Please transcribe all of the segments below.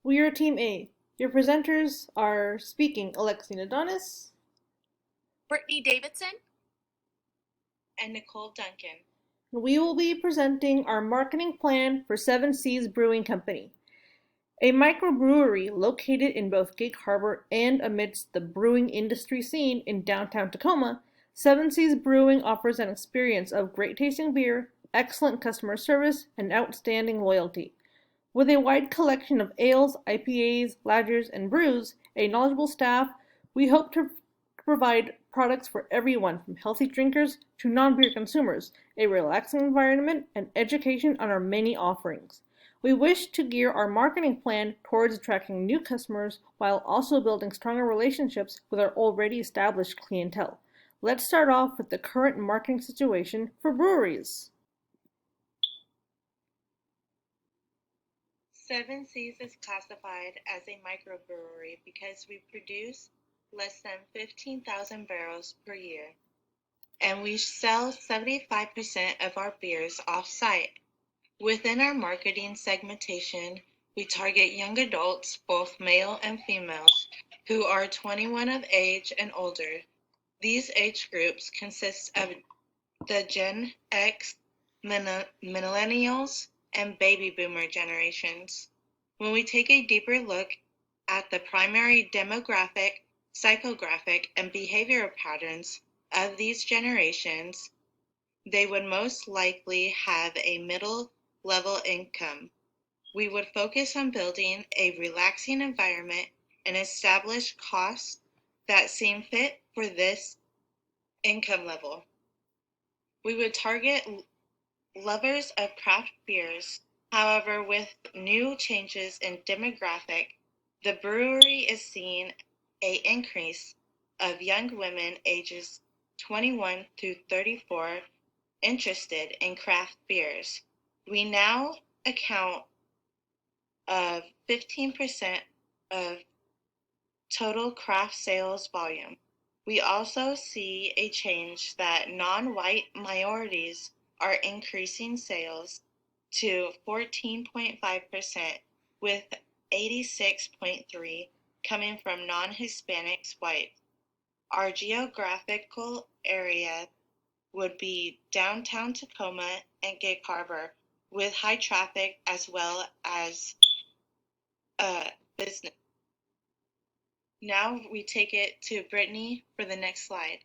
We are Team A. Your presenters are speaking Alexine Adonis, Brittney Davidson, and Nicole Duncan. We will be presenting our marketing plan for 7Seas Brewing Company, a microbrewery located in both Gig Harbor and amidst the brewing industry scene in downtown Tacoma. 7Seas Brewing offers an experience of great tasting beer, excellent customer service, and outstanding loyalty. With a wide collection of ales, IPAs, lagers, and brews, a knowledgeable staff, we hope to provide products for everyone from healthy drinkers to non-beer consumers, a relaxing environment, and education on our many offerings. We wish to gear our marketing plan towards attracting new customers while also building stronger relationships with our already established clientele. Let's start off with the current marketing situation for breweries. 7Seas is classified as a microbrewery because we produce less than 15,000 barrels per year, and we sell 75% of our beers off-site. Within our marketing segmentation, we target young adults, both male and females, who are 21 of age and older. These age groups consist of the Gen X, millennials, and baby boomer generations. When we take a deeper look at the primary demographic, psychographic, and behavioral patterns of these generations, they would most likely have a middle-level income. We would focus on building a relaxing environment and establish costs that seem fit for this income level. We would target lovers of craft beers. However, with new changes in demographic, the brewery is seeing an increase of young women ages 21 through 34 interested in craft beers. We now account of 15% of total craft sales volume. We also see a change that non-white minorities are increasing sales to 14.5%, with 86.3% coming from non-Hispanics white. Our geographical area would be downtown Tacoma and Gig Harbor, with high traffic as well as business. Now we take it to Brittney for the next slide.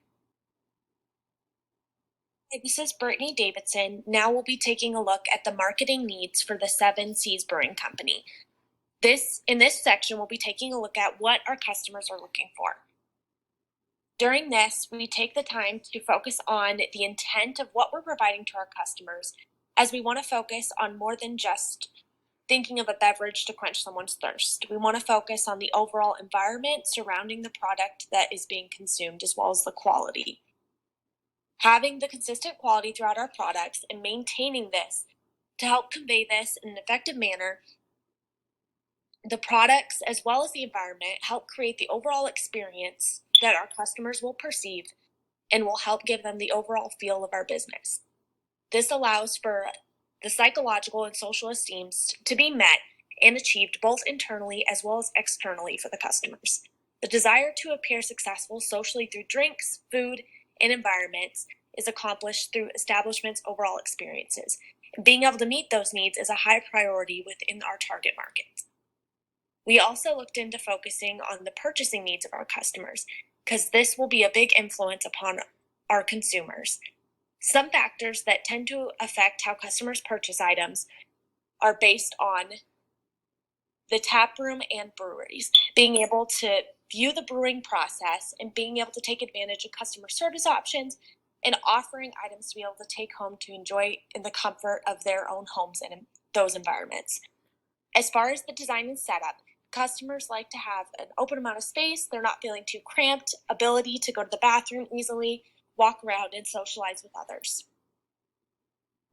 Hi, this is Brittney Davidson. Now we'll be taking a look at the marketing needs for the 7Seas Brewing Company. In this section, we'll be taking a look at what our customers are looking for. During this, we take the time to focus on the intent of what we're providing to our customers, as we want to focus on more than just thinking of a beverage to quench someone's thirst. We want to focus on the overall environment surrounding the product that is being consumed, as well as the quality. Having the consistent quality throughout our products and maintaining this to help convey this in an effective manner, the products as well as the environment help create the overall experience that our customers will perceive and will help give them the overall feel of our business. This allows for the psychological and social esteem to be met and achieved both internally as well as externally for the customers. The desire to appear successful socially through drinks, food, and environments is accomplished through establishment's overall experiences. And being able to meet those needs is a high priority within our target market. We also looked into focusing on the purchasing needs of our customers, because this will be a big influence upon our consumers. Some factors that tend to affect how customers purchase items are based on the tap room and breweries, being able to view the brewing process and being able to take advantage of customer service options and offering items to be able to take home to enjoy in the comfort of their own homes and in those environments. As far as the design and setup, customers like to have an open amount of space. They're not feeling too cramped, ability to go to the bathroom easily, walk around, and socialize with others.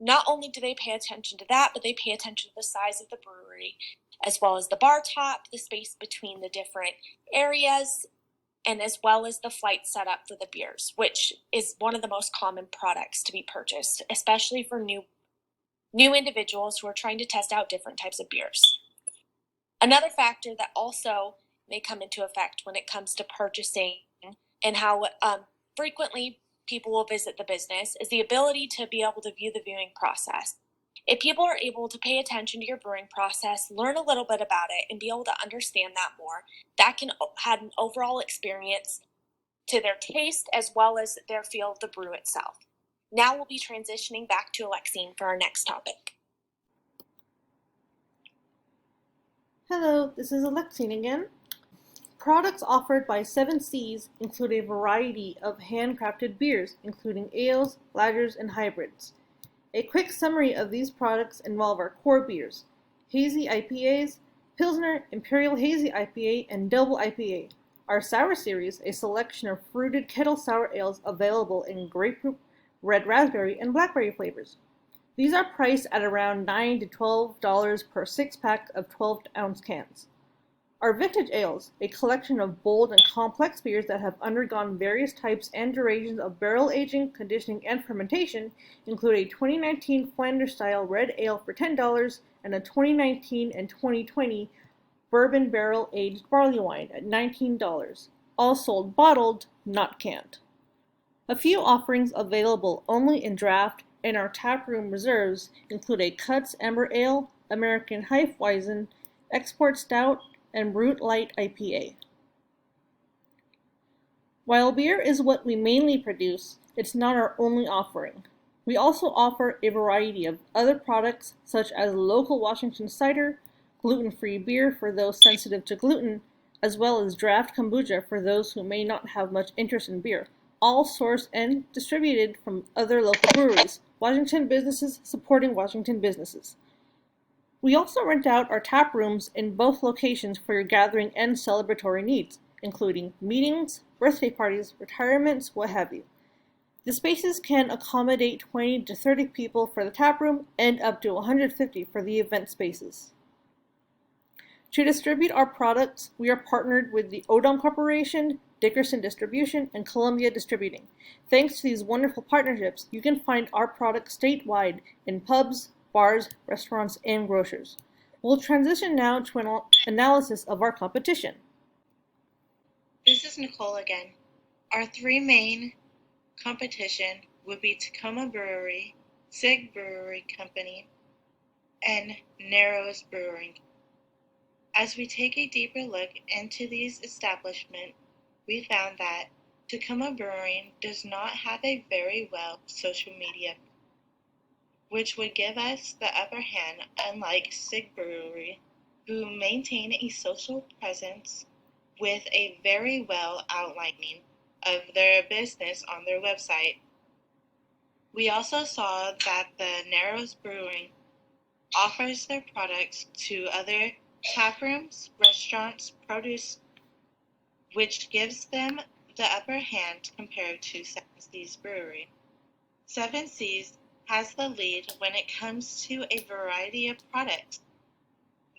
Not only do they pay attention to that, but they pay attention to the size of the brewery, as well as the bar top, the space between the different areas, and as well as the flight setup for the beers, which is one of the most common products to be purchased, especially for new individuals who are trying to test out different types of beers. Another factor that also may come into effect when it comes to purchasing and how frequently people will visit the business is the ability to be able to view the viewing process. If people are able to pay attention to your brewing process, learn a little bit about it, and be able to understand that more, that can add an overall experience to their taste as well as their feel of the brew itself. Now we'll be transitioning back to Alexine for our next topic. Hello, this is Alexine again. Products offered by 7Seas include a variety of handcrafted beers, including ales, lagers, and hybrids. A quick summary of these products involve our core beers, hazy IPAs, Pilsner, Imperial Hazy IPA, and Double IPA. Our sour series, a selection of fruited kettle sour ales available in grapefruit, red raspberry, and blackberry flavors. These are priced at around $9 to $12 per 6-pack of 12-ounce cans. Our vintage ales, a collection of bold and complex beers that have undergone various types and durations of barrel aging, conditioning, and fermentation, include a 2019 Flanders-style red ale for $10 and a 2019 and 2020 bourbon barrel-aged barley wine at $19, all sold bottled, not canned. A few offerings available only in draft and our taproom reserves include a Cuts Amber Ale, American Hefeweizen, Export Stout, and Brut Light IPA. While beer is what we mainly produce, it's not our only offering. We also offer a variety of other products such as local Washington cider, gluten-free beer for those sensitive to gluten, as well as draft kombucha for those who may not have much interest in beer, all sourced and distributed from other local breweries, Washington businesses supporting Washington businesses. We also rent out our tap rooms in both locations for your gathering and celebratory needs, including meetings, birthday parties, retirements, what have you. The spaces can accommodate 20 to 30 people for the tap room and up to 150 for the event spaces. To distribute our products, we are partnered with the Odom Corporation, Dickerson Distribution, and Columbia Distributing. Thanks to these wonderful partnerships, you can find our products statewide in pubs, bars, restaurants, and grocers. We'll transition now to an analysis of our competition. This is Nicole again. Our three main competition would be Tacoma Brewery, Sig Brewing Company, and Narrows Brewing. As we take a deeper look into these establishments, we found that Tacoma Brewing does not have a very well social media, which would give us the upper hand, unlike Sig Brewery, who maintain a social presence with a very well outlining of their business on their website. We also saw that the Narrows Brewing offers their products to other taprooms, restaurants, produce, which gives them the upper hand compared to 7Seas Brewery. 7Seas has the lead when it comes to a variety of products.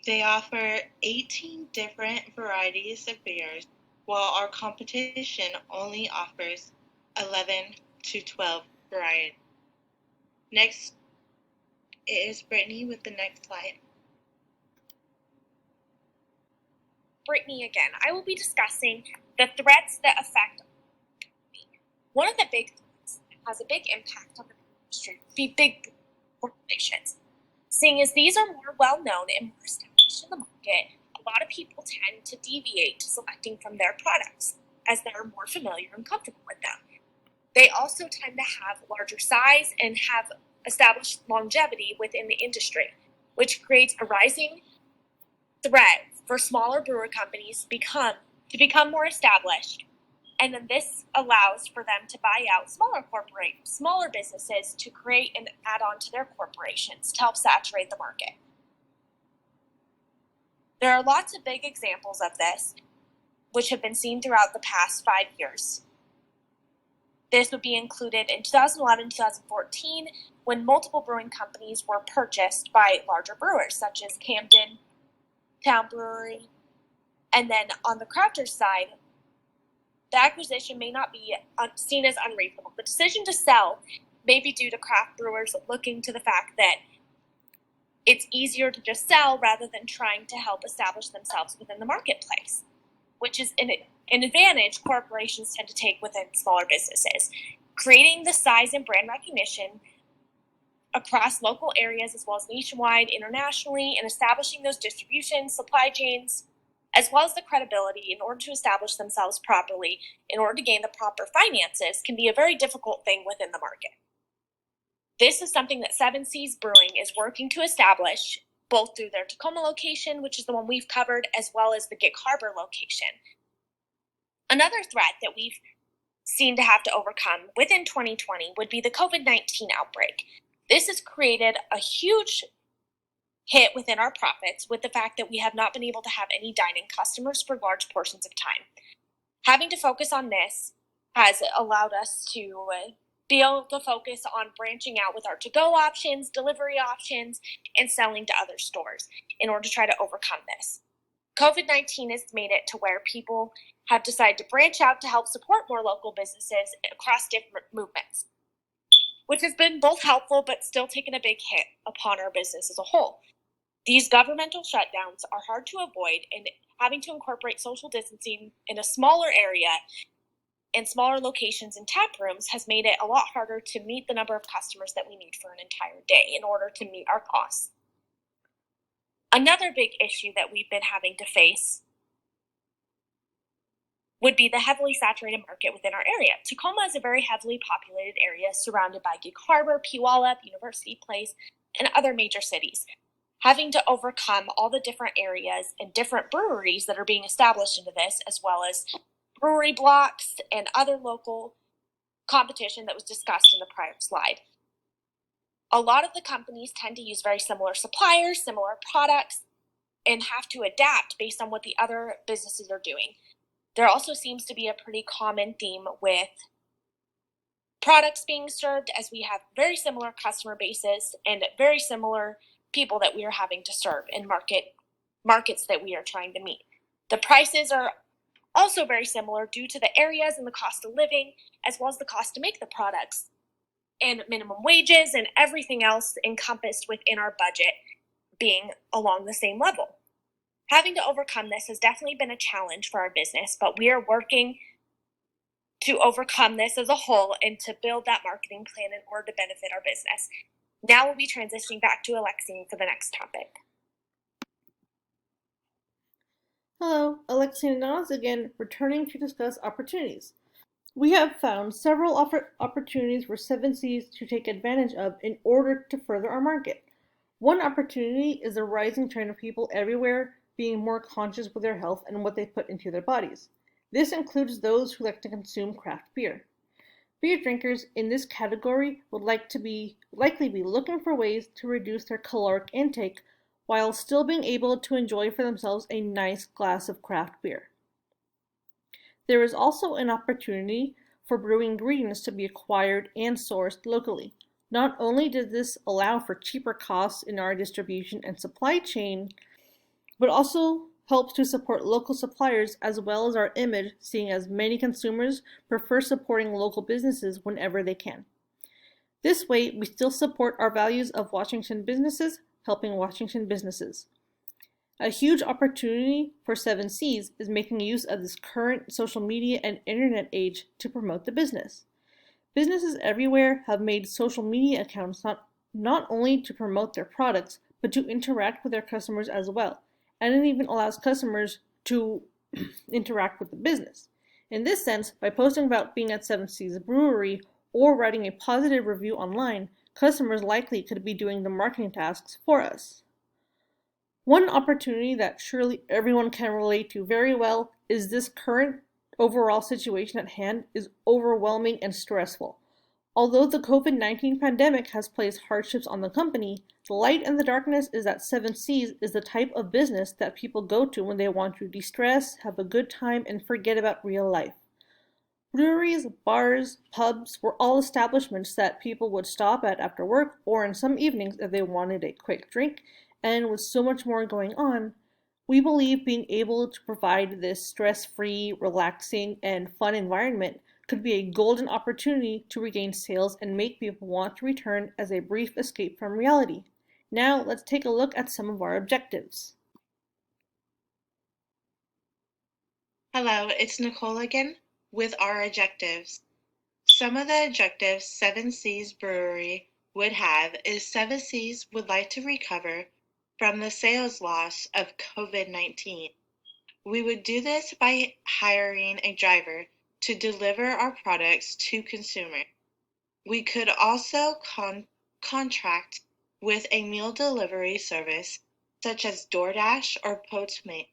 They offer 18 different varieties of beers, while our competition only offers 11 to 12 varieties. Next is Brittney with the next slide. Brittney again. I will be discussing the threats that affect me. One of the big threats that has a big impact on the industry would be big corporations. Seeing as these are more well-known and more established in the market, a lot of people tend to deviate to selecting from their products as they're more familiar and comfortable with them. They also tend to have larger size and have established longevity within the industry, which creates a rising threat for smaller brewer companies to become more established, and then this allows for them to buy out smaller businesses to create and add on to their corporations to help saturate the market. There are lots of big examples of this, which have been seen throughout the past 5 years. This would be included in 2011, 2014, when multiple brewing companies were purchased by larger brewers, such as Camden Town Brewery. And then on the crafters side, the acquisition may not be seen as unreasonable. The decision to sell may be due to craft brewers looking to the fact that it's easier to just sell rather than trying to help establish themselves within the marketplace, which is an advantage corporations tend to take within smaller businesses. Creating the size and brand recognition across local areas as well as nationwide, internationally, and establishing those distribution, supply chains, as well as the credibility in order to establish themselves properly, in order to gain the proper finances, can be a very difficult thing within the market. This is something that 7Seas Brewing is working to establish, both through their Tacoma location, which is the one we've covered, as well as the Gig Harbor location. Another threat that we've seen to have to overcome within 2020 would be the COVID-19 outbreak. This has created a huge hit within our profits with the fact that we have not been able to have any dining customers for large portions of time. Having to focus on this has allowed us to be able to focus on branching out with our to-go options, delivery options, and selling to other stores in order to try to overcome this. COVID-19 has made it to where people have decided to branch out to help support more local businesses across different movements, which has been both helpful but still taken a big hit upon our business as a whole. These governmental shutdowns are hard to avoid, and having to incorporate social distancing in a smaller area and smaller locations and tap rooms has made it a lot harder to meet the number of customers that we need for an entire day in order to meet our costs. Another big issue that we've been having to face would be the heavily saturated market within our area. Tacoma is a very heavily populated area surrounded by Gig Harbor, Puyallup, University Place, and other major cities. Having to overcome all the different areas and different breweries that are being established into this, as well as brewery blocks and other local competition that was discussed in the prior slide. A lot of the companies tend to use very similar suppliers, similar products, and have to adapt based on what the other businesses are doing. There also seems to be a pretty common theme with products being served, as we have very similar customer bases and very similar people that we are having to serve in markets that we are trying to meet. The prices are also very similar due to the areas and the cost of living, as well as the cost to make the products, and minimum wages and everything else encompassed within our budget being along the same level. Having to overcome this has definitely been a challenge for our business, but we are working to overcome this as a whole and to build that marketing plan in order to benefit our business. Now we'll be transitioning back to Alexine for the next topic. Hello, Alexine and Adonis again, returning to discuss opportunities. We have found several opportunities for 7Seas to take advantage of in order to further our market. One opportunity is the rising trend of people everywhere being more conscious with their health and what they put into their bodies. This includes those who like to consume craft beer. Beer drinkers in this category would likely be looking for ways to reduce their caloric intake while still being able to enjoy for themselves a nice glass of craft beer. There is also an opportunity for brewing ingredients to be acquired and sourced locally. Not only does this allow for cheaper costs in our distribution and supply chain, but also helps to support local suppliers as well as our image, seeing as many consumers prefer supporting local businesses whenever they can. This way, we still support our values of Washington businesses, helping Washington businesses. A huge opportunity for 7Seas is making use of this current social media and internet age to promote the business. Businesses everywhere have made social media accounts not only to promote their products, but to interact with their customers as well. And it even allows customers to interact with the business. In this sense, by posting about being at 7Seas Brewery or writing a positive review online, customers likely could be doing the marketing tasks for us. One opportunity that surely everyone can relate to very well is this current overall situation at hand is overwhelming and stressful. Although the COVID-19 pandemic has placed hardships on the company, the light in the darkness is that 7Seas is the type of business that people go to when they want to de-stress, have a good time, and forget about real life. Breweries, bars, pubs were all establishments that people would stop at after work or in some evenings if they wanted a quick drink, and with so much more going on, we believe being able to provide this stress-free, relaxing, and fun environment could be a golden opportunity to regain sales and make people want to return as a brief escape from reality. Now let's take a look at some of our objectives. Hello, it's Nicole again with our objectives. Some of the objectives 7Seas Brewery would have is 7Seas would like to recover from the sales loss of COVID-19. We would do this by hiring a driver to deliver our products to consumers. We could also contract with a meal delivery service such as DoorDash or Postmates.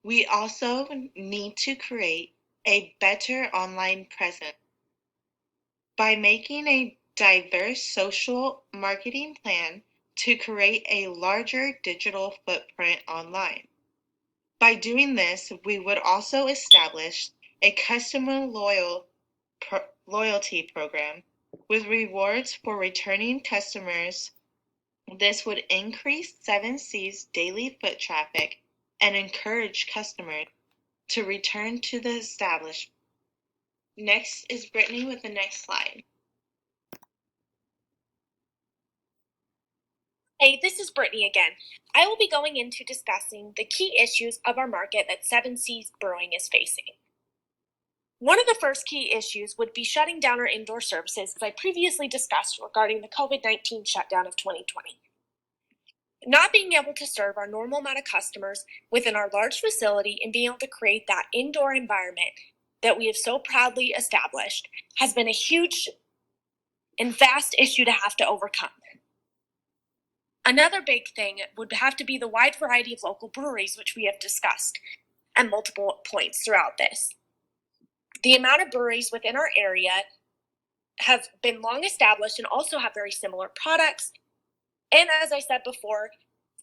We also need to create a better online presence by making a diverse social marketing plan to create a larger digital footprint online. By doing this, we would also establish a customer loyalty program with rewards for returning customers. This would increase 7Seas daily foot traffic and encourage customers to return to the establishment. Next is Brittney with the next slide. Hey, this is Brittney again. I will be going into discussing the key issues of our market that 7Seas Brewing is facing. One of the first key issues would be shutting down our indoor services, as I previously discussed regarding the COVID-19 shutdown of 2020. Not being able to serve our normal amount of customers within our large facility and being able to create that indoor environment that we have so proudly established has been a huge and vast issue to have to overcome. Another big thing would have to be the wide variety of local breweries, which we have discussed at multiple points throughout this. The amount of breweries within our area have been long established and also have very similar products, and as I said before,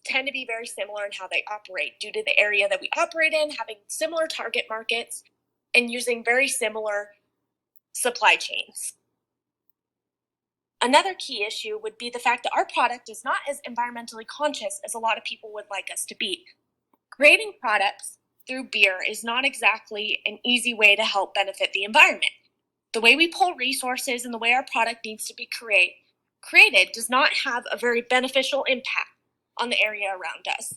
tend to be very similar in how they operate due to the area that we operate in, having similar target markets, and using very similar supply chains. Another key issue would be the fact that our product is not as environmentally conscious as a lot of people would like us to be. Creating products through beer is not exactly an easy way to help benefit the environment. The way we pull resources and the way our product needs to be created does not have a very beneficial impact on the area around us.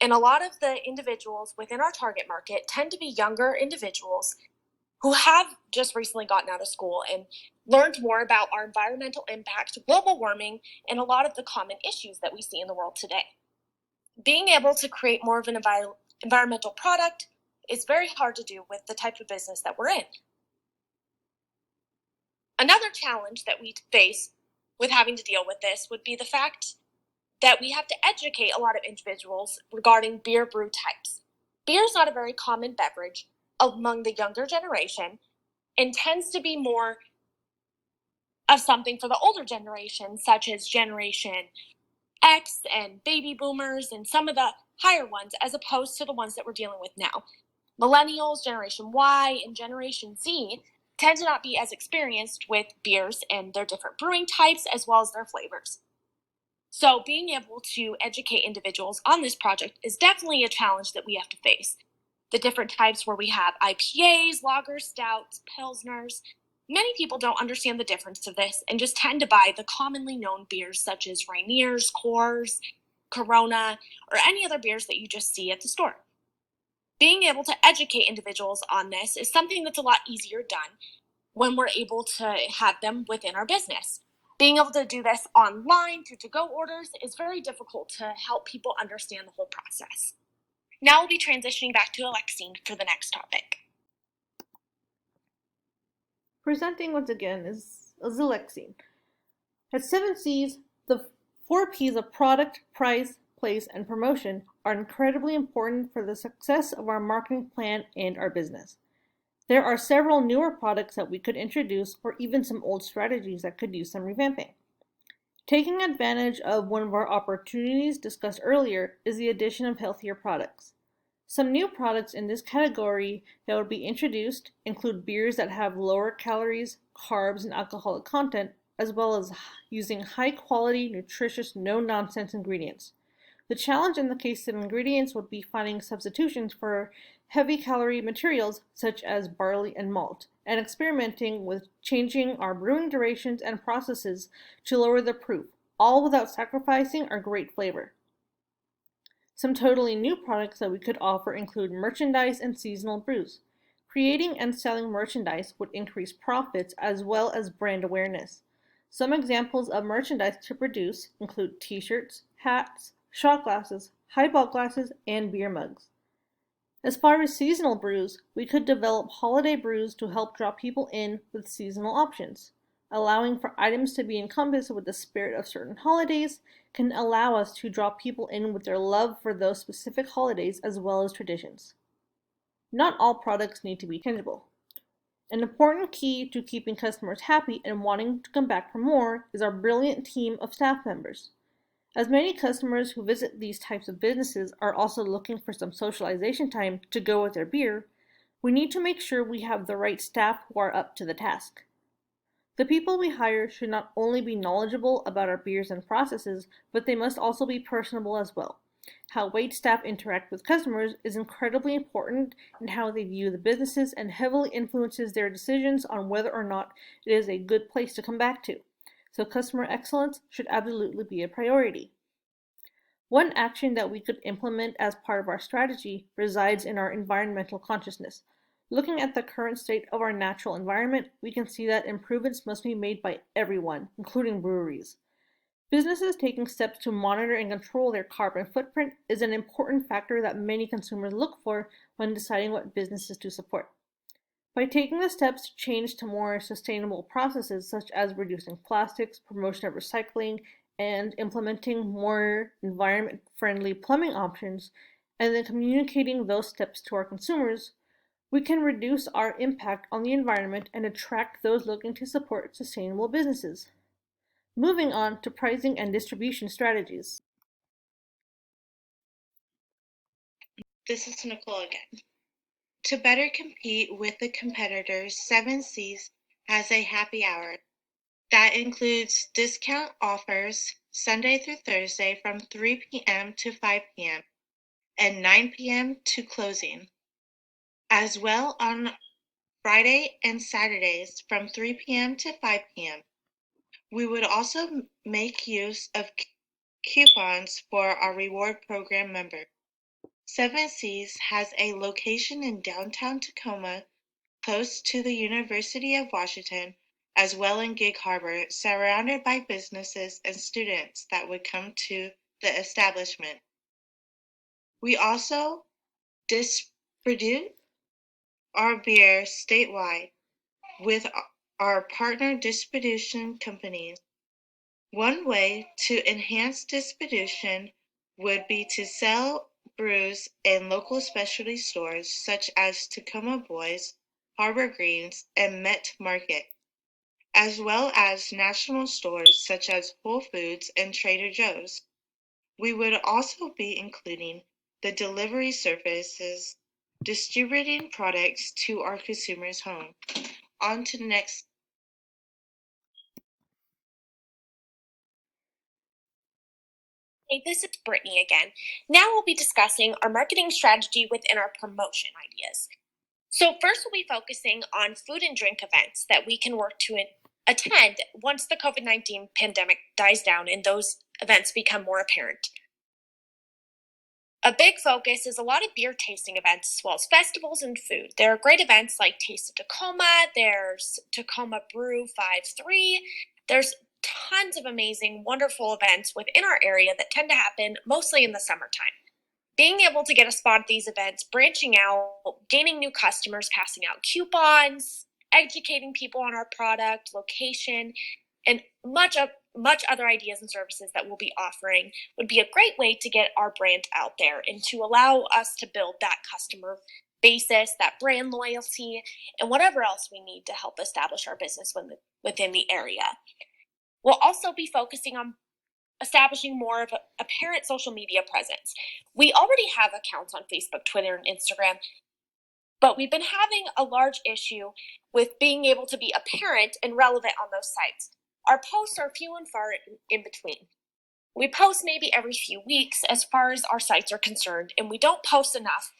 And a lot of the individuals within our target market tend to be younger individuals who have just recently gotten out of school and learned more about our environmental impact, global warming, and a lot of the common issues that we see in the world today. Being able to create more of an environmental product is very hard to do with the type of business that we're in. Another challenge that we face with having to deal with this would be the fact that we have to educate a lot of individuals regarding beer brew types. Beer is not a very common beverage among the younger generation and tends to be more of something for the older generation, such as Generation X and baby boomers and some of the higher ones, as opposed to the ones that we're dealing with now. Millennials, Generation Y, and Generation Z tend to not be as experienced with beers and their different brewing types as well as their flavors. So being able to educate individuals on this project is definitely a challenge that we have to face. The different types where we have IPAs, lagers, stouts, pilsners. Many people don't understand the difference of this and just tend to buy the commonly known beers such as Rainier's, Coors, Corona, or any other beers that you just see at the store. Being able to educate individuals on this is something that's a lot easier done when we're able to have them within our business. Being able to do this online through to-go orders is very difficult to help people understand the whole process. Now we'll be transitioning back to Alexine for the next topic. Presenting once again is Alexine. At 7Seas, the 4 P's of product, price, place, and promotion are incredibly important for the success of our marketing plan and our business. There are several newer products that we could introduce or even some old strategies that could use some revamping. Taking advantage of one of our opportunities discussed earlier is the addition of healthier products. Some new products in this category that would be introduced include beers that have lower calories, carbs, and alcoholic content, as well as using high-quality, nutritious, no-nonsense ingredients. The challenge in the case of ingredients would be finding substitutions for heavy-calorie materials such as barley and malt, and experimenting with changing our brewing durations and processes to lower the proof, all without sacrificing our great flavor. Some totally new products that we could offer include merchandise and seasonal brews. Creating and selling merchandise would increase profits as well as brand awareness. Some examples of merchandise to produce include t-shirts, hats, shot glasses, highball glasses, and beer mugs. As far as seasonal brews, we could develop holiday brews to help draw people in with seasonal options. Allowing for items to be encompassed with the spirit of certain holidays can allow us to draw people in with their love for those specific holidays as well as traditions. Not all products need to be tangible. An important key to keeping customers happy and wanting to come back for more is our brilliant team of staff members. As many customers who visit these types of businesses are also looking for some socialization time to go with their beer, we need to make sure we have the right staff who are up to the task. The people we hire should not only be knowledgeable about our beers and processes, but they must also be personable as well. How waitstaff interact with customers is incredibly important in how they view the businesses and heavily influences their decisions on whether or not it is a good place to come back to. So customer excellence should absolutely be a priority. One action that we could implement as part of our strategy resides in our environmental consciousness. Looking at the current state of our natural environment, we can see that improvements must be made by everyone, including breweries. Businesses taking steps to monitor and control their carbon footprint is an important factor that many consumers look for when deciding what businesses to support. By taking the steps to change to more sustainable processes such as reducing plastics, promotion of recycling, and implementing more environment-friendly plumbing options, and then communicating those steps to our consumers, we can reduce our impact on the environment and attract those looking to support sustainable businesses. Moving on to pricing and distribution strategies. This is Nicole again. To better compete with the competitors, 7Seas has a happy hour that includes discount offers Sunday through Thursday from 3 p.m. to 5 p.m. and 9 p.m. to closing, as well on Friday and Saturdays from 3 p.m. to 5 p.m. We would also make use of coupons for our reward program member. 7Seas has a location in downtown Tacoma, close to the University of Washington, as well in Gig Harbor, surrounded by businesses and students that would come to the establishment. We also distribute our beer statewide with our partner distribution companies. One way to enhance distribution would be to sell brews in local specialty stores such as Tacoma Boys, Harbor Greens, and Met Market, as well as national stores such as Whole Foods and Trader Joe's. We would also be including the delivery services, distributing products to our consumers' home. On to the next. Hey, this is Brittney again. Now we'll be discussing our marketing strategy within our promotion ideas. So first we'll be focusing on food and drink events that we can work to attend once the COVID-19 pandemic dies down and those events become more apparent. A big focus is a lot of beer tasting events as well as festivals and food. There are great events like Taste of Tacoma, there's Tacoma Brew 5-3, there's tons of amazing, wonderful events within our area that tend to happen mostly in the summertime. Being able to get a spot at these events, branching out, gaining new customers, passing out coupons, educating people on our product, location, and much other ideas and services that we'll be offering would be a great way to get our brand out there and to allow us to build that customer basis, that brand loyalty, and whatever else we need to help establish our business within the area. We'll also be focusing on establishing more of a parent social media presence. We already have accounts on Facebook, Twitter, and Instagram, but we've been having a large issue with being able to be apparent and relevant on those sites. Our posts are few and far in between. We post maybe every few weeks as far as our sites are concerned, and we don't post enough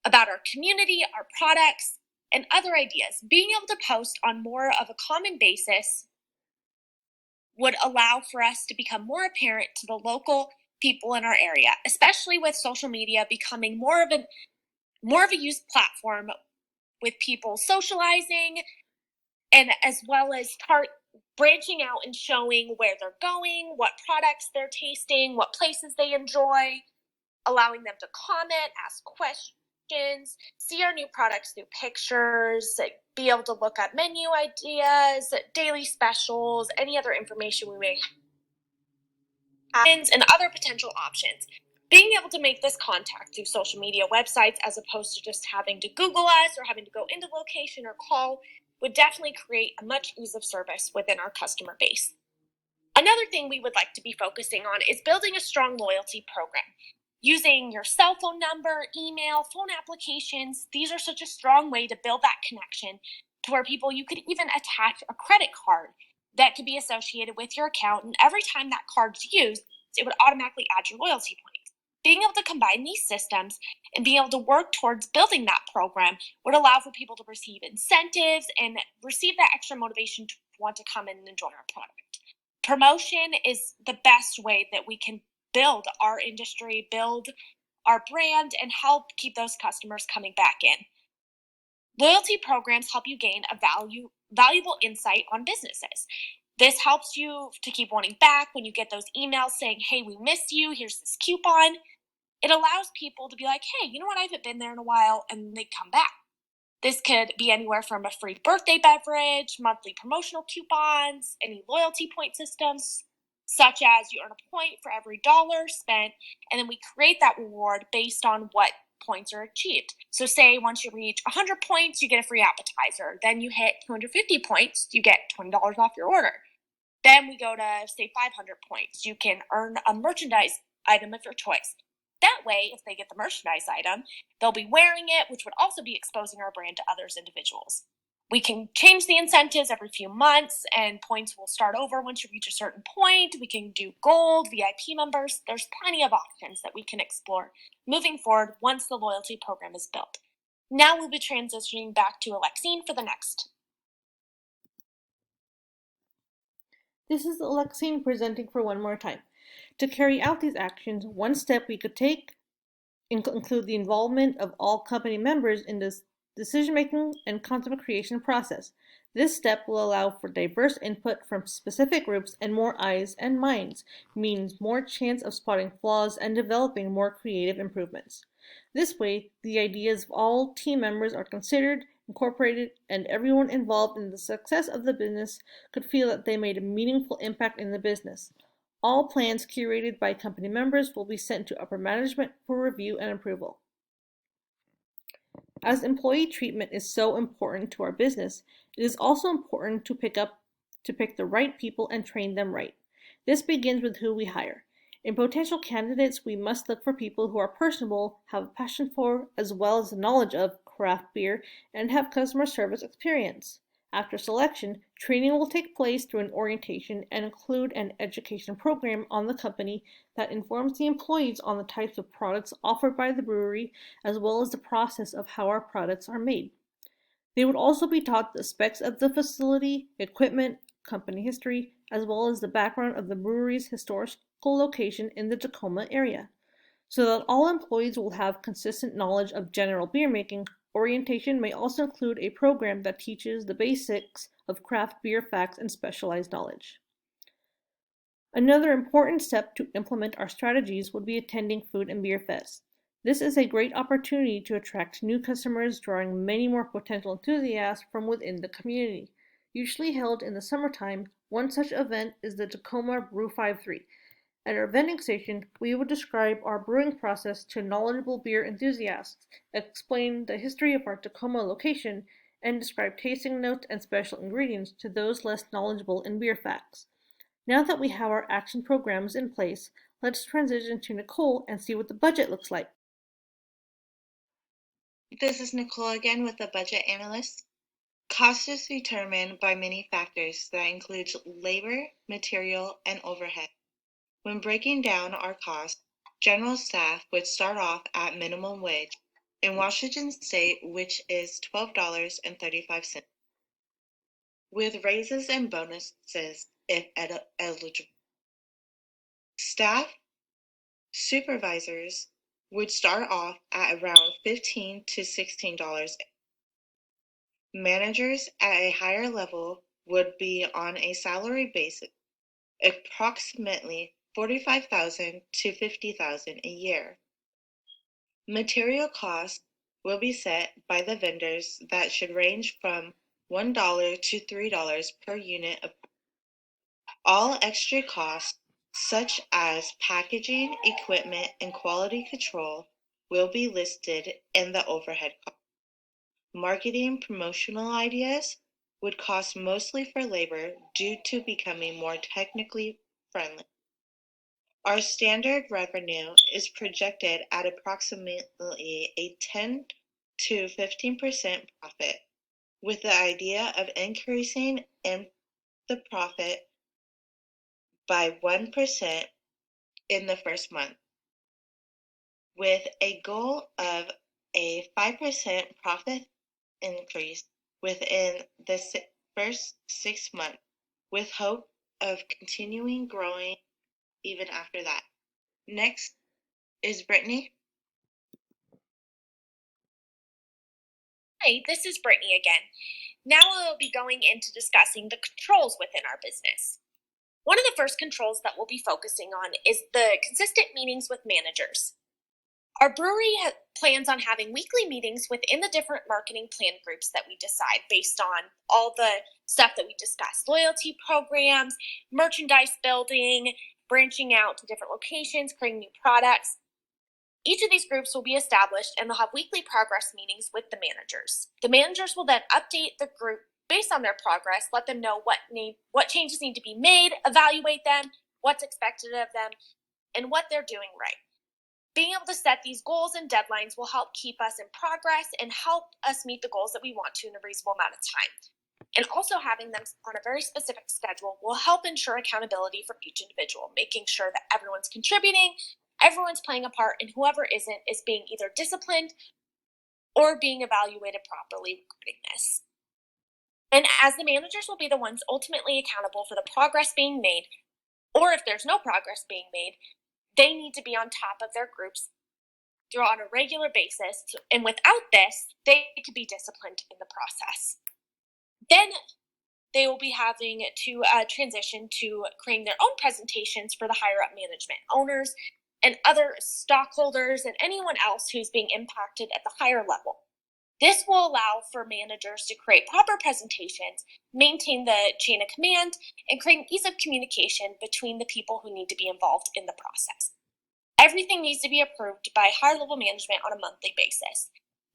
about our community, our products, and other ideas. Being able to post on more of a common basis would allow for us to become more apparent to the local people in our area, especially with social media becoming more of a used platform with people socializing, and as well as start branching out and showing where they're going, what products they're tasting, what places they enjoy, allowing them to comment, ask questions, see our new products through pictures, be able to look at menu ideas, daily specials, any other information we may have, and other potential options. Being able to make this contact through social media websites as opposed to just having to Google us or having to go into location or call would definitely create a much ease of service within our customer base. Another thing we would like to be focusing on is building a strong loyalty program. Using your cell phone number, email, phone applications, these are such a strong way to build that connection to where you could even attach a credit card that could be associated with your account, and every time that card's used, it would automatically add your loyalty points. Being able to combine these systems and being able to work towards building that program would allow for people to receive incentives and receive that extra motivation to want to come in and enjoy our product. Promotion is the best way that we can build our industry, build our brand, and help keep those customers coming back in. Loyalty programs help you gain a valuable insight on businesses. This helps you to keep wanting back when you get those emails saying, hey, we missed you, here's this coupon. It allows people to be like, hey, you know what, I haven't been there in a while, and they come back. This could be anywhere from a free birthday beverage, monthly promotional coupons, any loyalty point systems, such as you earn a point for every dollar spent, and then we create that reward based on what points are achieved. So say once you reach 100 points, you get a free appetizer. Then you hit 250 points, you get $20 off your order. Then we go to, say, 500 points. You can earn a merchandise item of your choice. That way, if they get the merchandise item, they'll be wearing it, which would also be exposing our brand to others individuals. We can change the incentives every few months, and points will start over once you reach a certain point. We can do gold, VIP members. There's plenty of options that we can explore moving forward once the loyalty program is built. Now we'll be transitioning back to Alexine for the next. This is Alexine presenting for one more time. To carry out these actions, one step we could take include the involvement of all company members in this decision-making and content creation process. This step will allow for diverse input from specific groups, and more eyes and minds means more chance of spotting flaws and developing more creative improvements. This way, the ideas of all team members are considered, incorporated, and everyone involved in the success of the business could feel that they made a meaningful impact in the business. All plans curated by company members will be sent to upper management for review and approval. As employee treatment is so important to our business, it is also important to pick the right people and train them right. This begins with who we hire. In potential candidates, we must look for people who are personable, have a passion for, as well as knowledge of, craft beer, and have customer service experience. After selection, training will take place through an orientation and include an education program on the company that informs the employees on the types of products offered by the brewery, as well as the process of how our products are made. They would also be taught the specs of the facility, equipment, company history, as well as the background of the brewery's historical location in the Tacoma area. So that all employees will have consistent knowledge of general beer making, orientation may also include a program that teaches the basics of craft beer facts and specialized knowledge. Another important step to implement our strategies would be attending Food and Beer Fest. This is a great opportunity to attract new customers, drawing many more potential enthusiasts from within the community. Usually held in the summertime, one such event is the Tacoma Brew 53. At our vending station, we would describe our brewing process to knowledgeable beer enthusiasts, explain the history of our Tacoma location, and describe tasting notes and special ingredients to those less knowledgeable in beer facts. Now that we have our action programs in place, let's transition to Nicole and see what the budget looks like. This is Nicole again with the Budget Analyst. Cost is determined by many factors that includes labor, material, and overhead. When breaking down our costs, general staff would start off at minimum wage in Washington State, which is $12.35. With raises and bonuses, if eligible. Staff supervisors would start off at around $15 to $16. Managers at a higher level would be on a salary basis, approximately $45,000 to $50,000 a year. Material costs will be set by the vendors that should range from $1 to $3 per unit. All extra costs, such as packaging, equipment, and quality control, will be listed in the overhead cost. Marketing promotional ideas would cost mostly for labor due to becoming more technically friendly. Our standard revenue is projected at approximately a 10 to 15% profit, with the idea of increasing in the profit by 1% in the first month, with a goal of a 5% profit increase within the first 6 months, with hope of continuing growing even after that. Next is Brittney. Hi, this is Brittney again. Now we'll be going into discussing the controls within our business. One of the first controls that we'll be focusing on is the consistent meetings with managers. Our brewery plans on having weekly meetings within the different marketing plan groups that we decide based on all the stuff that we discussed: loyalty programs, merchandise building, branching out to different locations, creating new products. Each of these groups will be established and they'll have weekly progress meetings with the managers. The managers will then update the group based on their progress, let them know what changes need to be made, evaluate them, what's expected of them, and what they're doing right. Being able to set these goals and deadlines will help keep us in progress and help us meet the goals that we want to in a reasonable amount of time. And also having them on a very specific schedule will help ensure accountability for each individual, making sure that everyone's contributing, everyone's playing a part, and whoever isn't is being either disciplined or being evaluated properly regarding this. And as the managers will be the ones ultimately accountable for the progress being made, or if there's no progress being made, they need to be on top of their groups on a regular basis. And without this, they need to be disciplined in the process. Then they will be having to transition to creating their own presentations for the higher up management, owners, and other stockholders, and anyone else who's being impacted at the higher level. This will allow for managers to create proper presentations, maintain the chain of command, and create an ease of communication between the people who need to be involved in the process. Everything needs to be approved by higher level management on a monthly basis.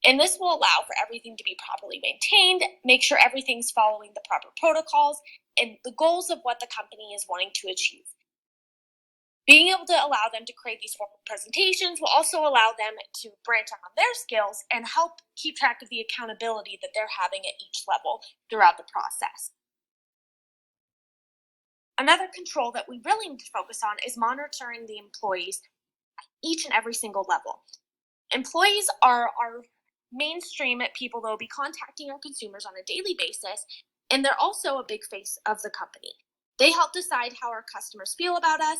And this will allow for everything to be properly maintained, make sure everything's following the proper protocols and the goals of what the company is wanting to achieve. Being able to allow them to create these formal presentations will also allow them to branch out on their skills and help keep track of the accountability that they're having at each level throughout the process. Another control that we really need to focus on is monitoring the employees at each and every single level. Employees are our mainstream people that will be contacting our consumers on a daily basis, and they're also a big face of the company. They help decide how our customers feel about us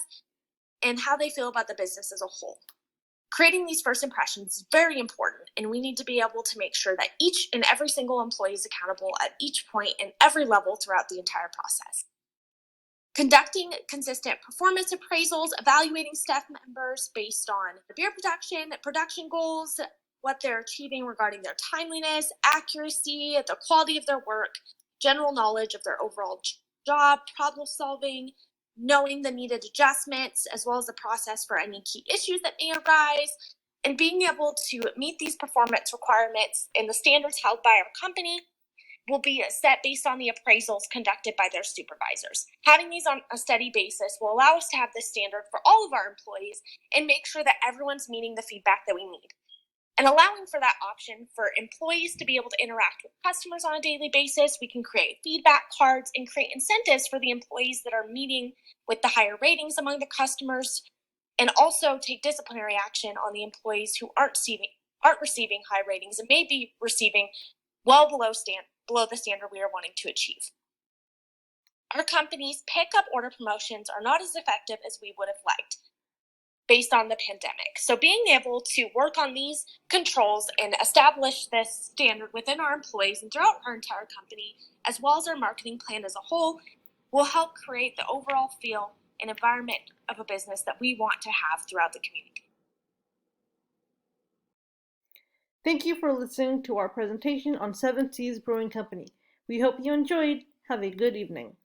and how they feel about the business as a whole. Creating these first impressions is very important, and we need to be able to make sure that each and every single employee is accountable at each point and every level throughout the entire process. Conducting consistent performance appraisals, evaluating staff members based on the beer production goals, what they're achieving regarding their timeliness, accuracy, the quality of their work, general knowledge of their overall job, problem solving, knowing the needed adjustments, as well as the process for any key issues that may arise, and being able to meet these performance requirements and the standards held by our company will be set based on the appraisals conducted by their supervisors. Having these on a steady basis will allow us to have this standard for all of our employees and make sure that everyone's meeting the feedback that we need. And allowing for that option for employees to be able to interact with customers on a daily basis, we can create feedback cards and create incentives for the employees that are meeting with the higher ratings among the customers, and also take disciplinary action on the employees who aren't receiving high ratings and may be receiving well below the standard we are wanting to achieve. Our company's pickup order promotions are not as effective as we would have liked based on the pandemic. So being able to work on these controls and establish this standard within our employees and throughout our entire company, as well as our marketing plan as a whole, will help create the overall feel and environment of a business that we want to have throughout the community. Thank you for listening to our presentation on 7Seas Brewing Company. We hope you enjoyed. Have a good evening.